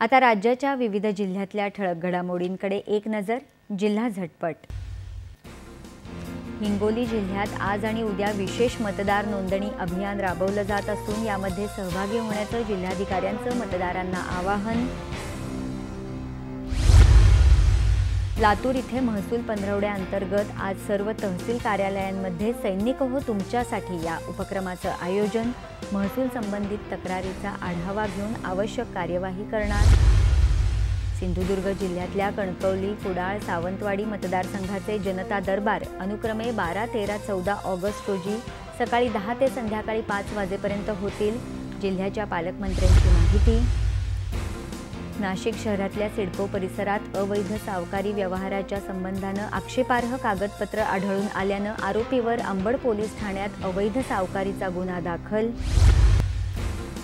आता राज्याच्या विविध जिल्ह्यातल्या ठळक घडामोडींकडे एक नजर. जिल्हा झटपट. हिंगोली जिल्ह्यात आज आणि उद्या विशेष मतदार नोंदणी अभियान राबवलं जात असून यामध्ये सहभागी होण्याचं जिल्हाधिकाऱ्यांचं मतदारांना आवाहन. लातूर इथे महसूल पंधरवड्याअंतर्गत आज सर्व तहसील कार्यालयांमध्ये सैनिक हो तुमच्यासाठी या उपक्रमाचं आयोजन. महसूल संबंधित तक्रारीचा आढावा घेऊन आवश्यक कार्यवाही करणार. सिंधुदुर्ग जिल्ह्यातल्या कणकवली, कुडाळ, सावंतवाडी मतदारसंघाचे जनता दरबार अनुक्रमे 12, 13, 14 ऑगस्ट रोजी सकाळी 10 ते संध्याकाळी 5 वाजेपर्यंत होतील. जिल्ह्याच्या पालकमंत्र्यांची माहिती. नाशिक शहरातल्या सिडको परिसरात अवैध सावकारी व्यवहाराच्या संबंधानं आक्षेपार्ह कागदपत्र आढळून आल्यानं आरोपीवर अंबड पोलीस ठाण्यात अवैध सावकारीचा गुन्हा दाखल.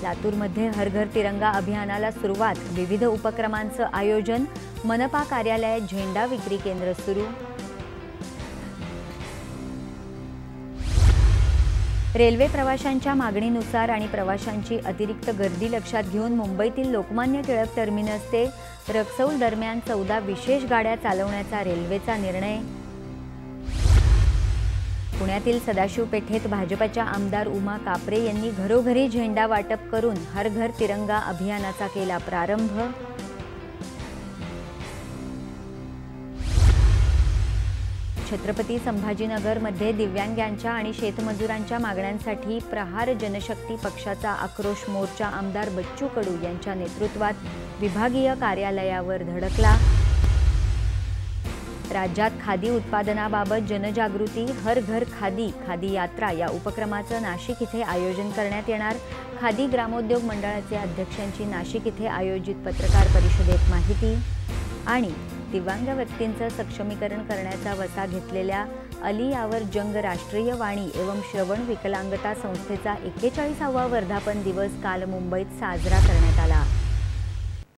लातूरमध्ये हर घर तिरंगा अभियानाला सुरुवात. विविध उपक्रमांचं आयोजन. मनपा कार्यालयात झेंडा विक्री केंद्र सुरू. रेल्वे प्रवाशांच्या मागणीनुसार आणि प्रवाशांची अतिरिक्त गर्दी लक्षात घेऊन मुंबईतील लोकमान्य टिळक टर्मिनस ते रक्सौल दरम्यान 14 विशेष गाड्या चालवण्याचा रेल्वेचा निर्णय. पुण्यातील सदाशिव पेठेत भाजपच्या आमदार उमा कापरे यांनी घरोघरी झेंडा वाटप करून हर घर तिरंगा अभियानाचा केला प्रारंभ. छत्रपती संभाजीनगरमध्ये दिव्यांगांच्या आणि शेतमजुरांच्या मागण्यांसाठी प्रहार जनशक्ती पक्षाचा आक्रोश मोर्चा आमदार बच्चू कडू यांच्या नेतृत्वात विभागीय कार्यालयावर धडकला. राज्यात खादी उत्पादनाबाबत जनजागृती. हर घर खादी, खादी यात्रा या उपक्रमाचं नाशिक इथे आयोजन करण्यात येणार. खादी ग्रामोद्योग मंडळाचे अध्यक्षांची नाशिक इथे आयोजित पत्रकार परिषदेत माहिती. आणि दिव्यांग व्यक्तींचं सक्षमीकरण करण्याचा वसा घेतलेल्या अली यावर जंग राष्ट्रीय वाणी एवं श्रवण विकलांगता संस्थेचा 41वा वर्धापन दिवस काल मुंबईत साजरा करण्यात आला.